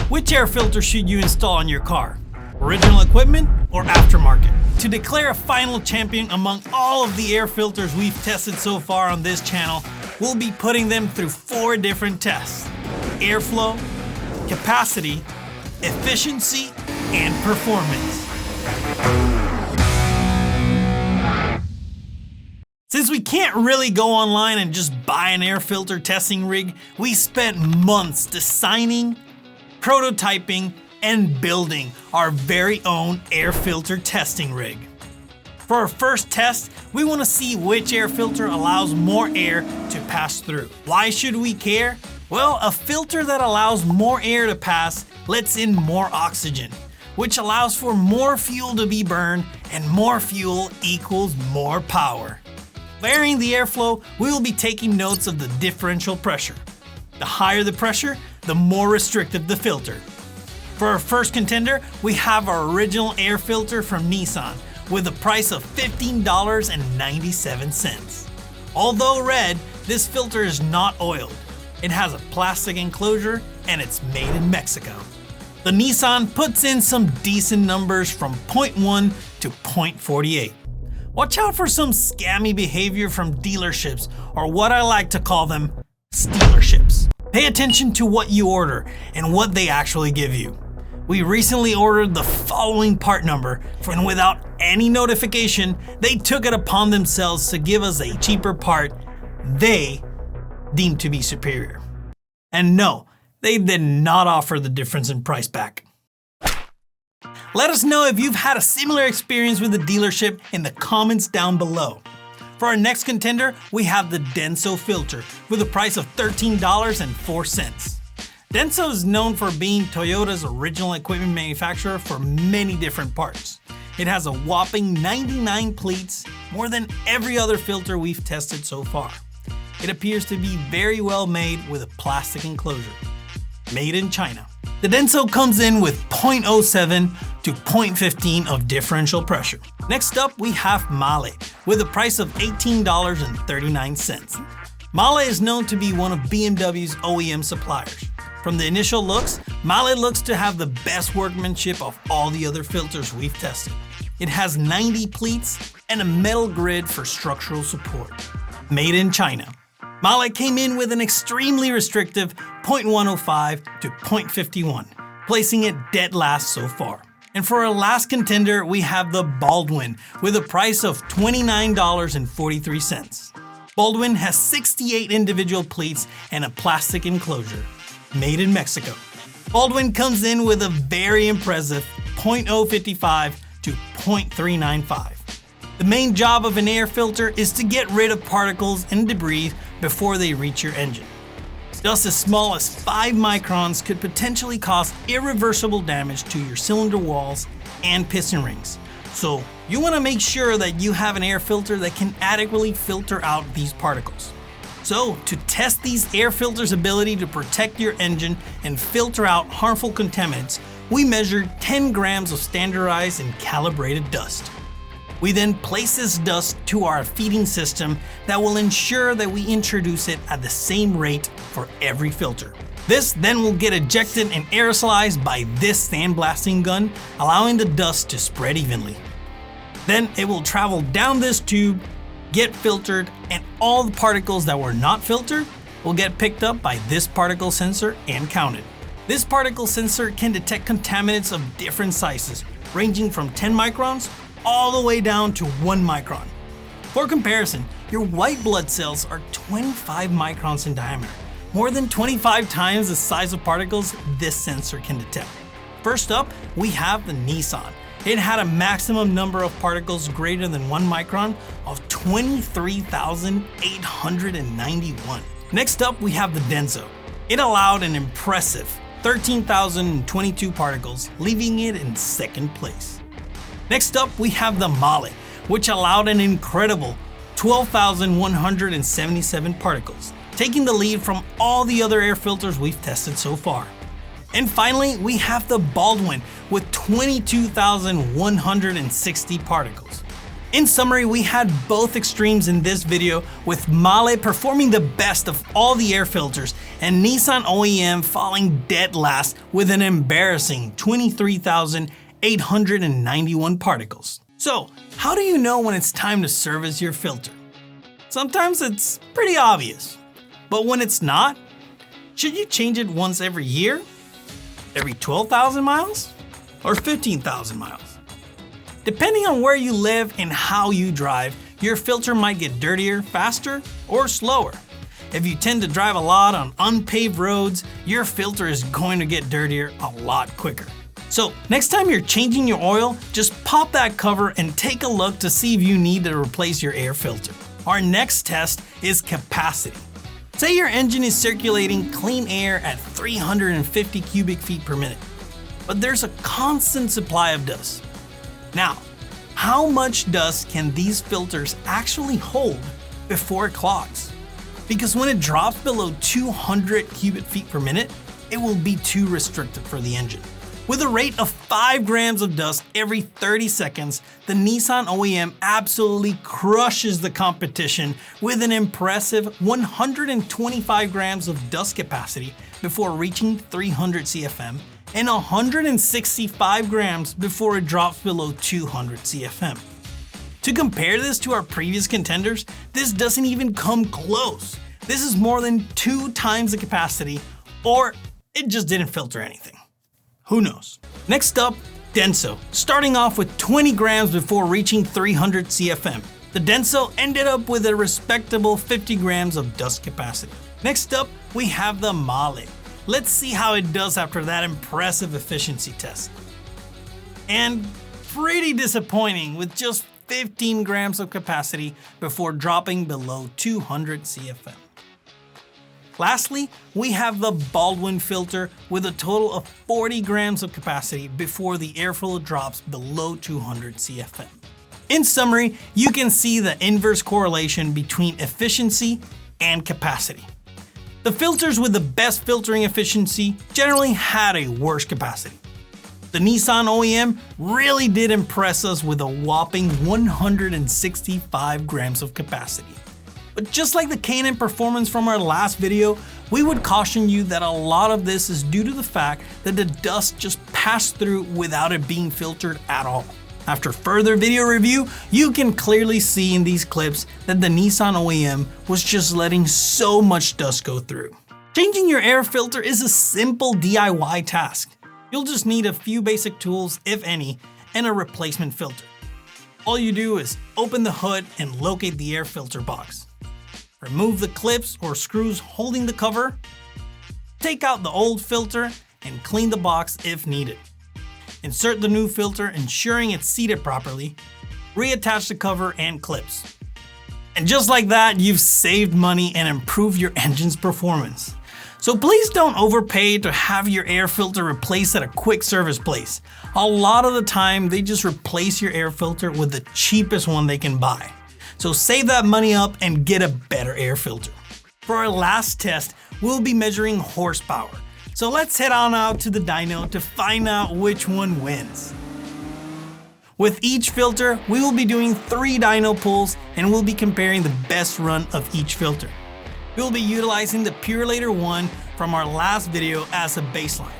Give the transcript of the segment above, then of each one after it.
Which air filter should you install on your car? Original equipment or aftermarket? To declare a final champion among all of the air filters we've tested so far on this channel, we'll be putting them through 4 different tests: airflow, capacity, efficiency, and performance. Since we can't really go online and just buy an air filter testing rig, we spent months designing, prototyping, and building our very own air filter testing rig. For our first test, we want to see which air filter allows more air to pass through. Why should we care? Well, a filter that allows more air to pass lets in more oxygen, which allows for more fuel to be burned, and more fuel equals more power. Varying the airflow, we will be taking notes of the differential pressure. The higher the pressure, the more restrictive the filter. For our first contender, we have our original air filter from Nissan with a price of $15.97. Although red, this filter is not oiled. It has a plastic enclosure and it's made in Mexico. The Nissan puts in some decent numbers from 0.1 to 0.48. Watch out for some scammy behavior from dealerships, or what I like to call them, stealerships. Pay attention to what you order and what they actually give you. We recently ordered the following part number, and without any notification, they took it upon themselves to give us a cheaper part they deemed to be superior. And no, they did not offer the difference in price back. Let us know if you've had a similar experience with the dealership in the comments down below. For our next contender, we have the Denso filter with a price of $13.04. Denso is known for being Toyota's original equipment manufacturer for many different parts. It has a whopping 99 pleats, more than every other filter we've tested so far. It appears to be very well made with a plastic enclosure. Made in China. The Denso comes in with 0.07 to 0.15 of differential pressure. Next up, we have Mahle with a price of $18.39. Mahle is known to be one of BMW's OEM suppliers. From the initial looks, Mahle looks to have the best workmanship of all the other filters we've tested. It has 90 pleats and a metal grid for structural support. Made in China. Mahle came in with an extremely restrictive 0.105 to 0.51, placing it dead last so far. And for our last contender, we have the Baldwin with a price of $29.43. Baldwin has 68 individual pleats and a plastic enclosure. Made in Mexico. Baldwin comes in with a very impressive 0.055 to 0.395. The main job of an air filter is to get rid of particles and debris before they reach your engine. Dust as small as 5 microns could potentially cause irreversible damage to your cylinder walls and piston rings. So you want to make sure that you have an air filter that can adequately filter out these particles. So to test these air filters' ability to protect your engine and filter out harmful contaminants, we measured 10 grams of standardized and calibrated dust. We then place this dust to our feeding system that will ensure that we introduce it at the same rate for every filter. This then will get ejected and aerosolized by this sandblasting gun, allowing the dust to spread evenly. Then it will travel down this tube, get filtered, and all the particles that were not filtered will get picked up by this particle sensor and counted. This particle sensor can detect contaminants of different sizes, ranging from 10 microns all the way down to 1 micron. For comparison, your white blood cells are 25 microns in diameter, more than 25 times the size of particles this sensor can detect. First up, we have the Nissan. It had a maximum number of particles greater than 1 micron of 23,891. Next up, we have the Denso. It allowed an impressive 13,022 particles, leaving it in second place. Next up, we have the Mahle, which allowed an incredible 12,177 particles, taking the lead from all the other air filters we've tested so far. And finally, we have the Baldwin with 22,160 particles. In summary, we had both extremes in this video, with Mahle performing the best of all the air filters and Nissan OEM falling dead last with an embarrassing 23,891 particles. So, how do you know when it's time to service your filter? Sometimes it's pretty obvious, but when it's not, should you change it once every year? Every 12,000 miles? Or 15,000 miles? Depending on where you live and how you drive, your filter might get dirtier faster or slower. If you tend to drive a lot on unpaved roads, your filter is going to get dirtier a lot quicker. So next time you're changing your oil, just pop that cover and take a look to see if you need to replace your air filter. Our next test is capacity. Say your engine is circulating clean air at 350 cubic feet per minute, but there's a constant supply of dust. Now, how much dust can these filters actually hold before it clogs? Because when it drops below 200 cubic feet per minute, it will be too restrictive for the engine. With a rate of 5 grams of dust every 30 seconds, the Nissan OEM absolutely crushes the competition with an impressive 125 grams of dust capacity before reaching 300 CFM and 165 grams before it drops below 200 CFM. To compare this to our previous contenders, this doesn't even come close. This is more than 2 times the capacity, or it just didn't filter anything. Who knows? Next up, Denso, starting off with 20 grams before reaching 300 CFM. The Denso ended up with a respectable 50 grams of dust capacity. Next up, we have the Mahle. Let's see how it does after that impressive efficiency test. And pretty disappointing with just 15 grams of capacity before dropping below 200 CFM. Lastly, we have the Baldwin filter with a total of 40 grams of capacity before the airflow drops below 200 CFM. In summary, you can see the inverse correlation between efficiency and capacity. The filters with the best filtering efficiency generally had a worse capacity. The Nissan OEM really did impress us with a whopping 165 grams of capacity. But just like the K&N performance from our last video, we would caution you that a lot of this is due to the fact that the dust just passed through without it being filtered at all. After further video review, you can clearly see in these clips that the Nissan OEM was just letting so much dust go through. Changing your air filter is a simple DIY task. You'll just need a few basic tools, if any, and a replacement filter. All you do is open the hood and locate the air filter box. Remove the clips or screws holding the cover, take out the old filter, and clean the box if needed. Insert the new filter, ensuring it's seated properly, reattach the cover and clips. And just like that, you've saved money and improved your engine's performance. So please don't overpay to have your air filter replaced at a quick service place. A lot of the time, they just replace your air filter with the cheapest one they can buy. So save that money up and get a better air filter. For our last test, we'll be measuring horsepower. So let's head on out to the dyno to find out which one wins. With each filter, we will be doing 3 dyno pulls and we'll be comparing the best run of each filter. We'll be utilizing the Purelator 1 from our last video as a baseline.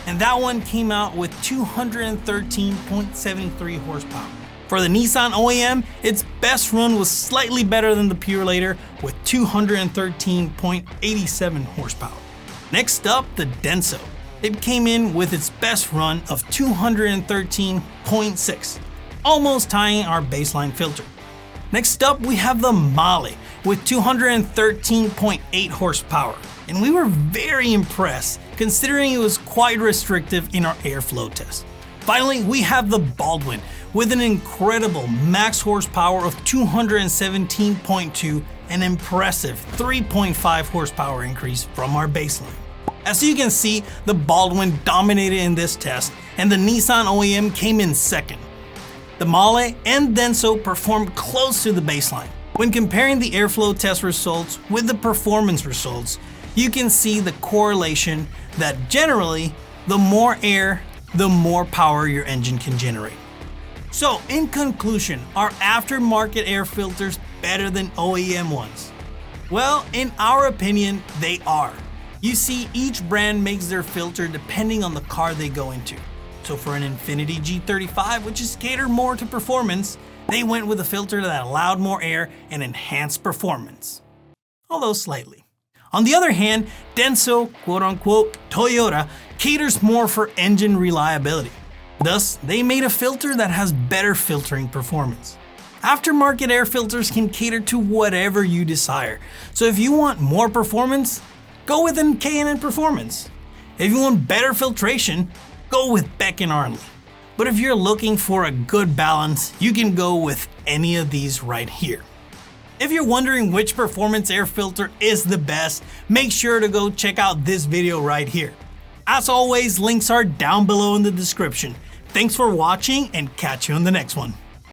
And that one came out with 213.73 horsepower. For the Nissan OEM, its best run was slightly better than the Purelator with 213.87 horsepower. Next up, the Denso. It came in with its best run of 213.6, almost tying our baseline filter. Next up, we have the Mahle with 213.8 horsepower, and we were very impressed considering it was quite restrictive in our airflow test. Finally, we have the Baldwin with an incredible max horsepower of 217.2, an impressive 3.5 horsepower increase from our baseline. As you can see, the Baldwin dominated in this test, and the Nissan OEM came in second. The Mahle and Denso performed close to the baseline. When comparing the airflow test results with the performance results, you can see the correlation that generally, the more air, the more power your engine can generate. So in conclusion, are aftermarket air filters better than OEM ones? Well, in our opinion, they are. You see, each brand makes their filter depending on the car they go into. So for an Infiniti G35, which is catered more to performance, they went with a filter that allowed more air and enhanced performance, although slightly. On the other hand, Denso, quote-unquote, Toyota caters more for engine reliability. Thus, they made a filter that has better filtering performance. Aftermarket air filters can cater to whatever you desire. So if you want more performance, go with an K&N Performance. If you want better filtration, go with Beck & Arnley. But if you're looking for a good balance, you can go with any of these right here. If you're wondering which performance air filter is the best, make sure to go check out this video right here. As always, links are down below in the description. Thanks for watching and catch you on the next one.